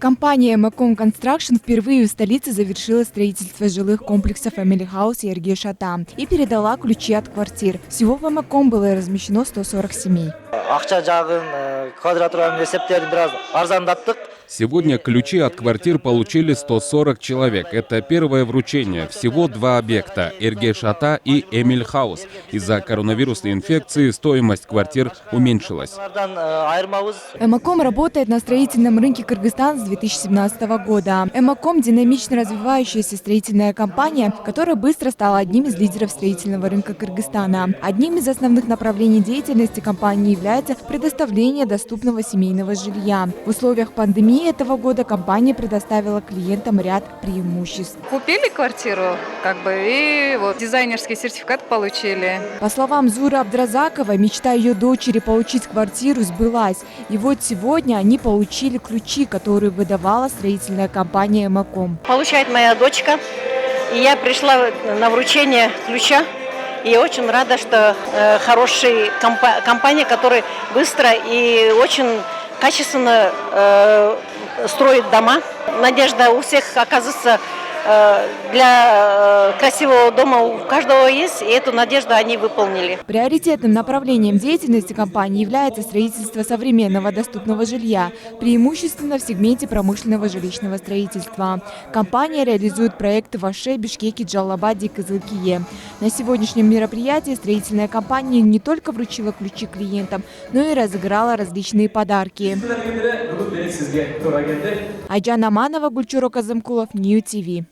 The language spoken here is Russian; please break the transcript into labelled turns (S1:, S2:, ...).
S1: Компания Эмаком Construction впервые в столице завершила строительство жилых комплексов Эмили Хаус и Эргеш-Ата и передала ключи от квартир. Всего в Эмаком было размещено 140 семей.
S2: Сегодня ключи от квартир получили 140 человек. Это первое вручение. Всего 2 объекта – Эргеш-Ата и Эмиль Хаус. Из-за коронавирусной инфекции стоимость квартир уменьшилась.
S1: Эмаком работает на строительном рынке Кыргызстана с 2017 года. Эмаком – динамично развивающаяся строительная компания, которая быстро стала одним из лидеров строительного рынка Кыргызстана. Одним из основных направлений деятельности компании является предоставление доступного семейного жилья. В условиях пандемии этого года компания предоставила клиентам ряд преимуществ.
S3: Купили квартиру, и вот дизайнерский сертификат получили.
S1: По словам Зуры Абдразаковой, мечта ее дочери получить квартиру сбылась. И вот сегодня они получили ключи, которые выдавала строительная компания Эмаком.
S4: Получает моя дочка, и я пришла на вручение ключа. И очень рада, что хорошая компания, которая быстро и очень качественно строит дома. Надежда у всех, оказывается, для красивого дома у каждого есть, и эту надежду они выполнили.
S1: Приоритетным направлением деятельности компании является строительство современного доступного жилья, преимущественно в сегменте промышленного жилищного строительства. Компания реализует проекты в Аше, Бишкеке, Джалабаде и Кызылкие. На сегодняшнем мероприятии строительная компания не только вручила ключи клиентам, но и разыграла различные подарки. Айджан Аманова, Гульчуро Казымкулов, Нью ТВ.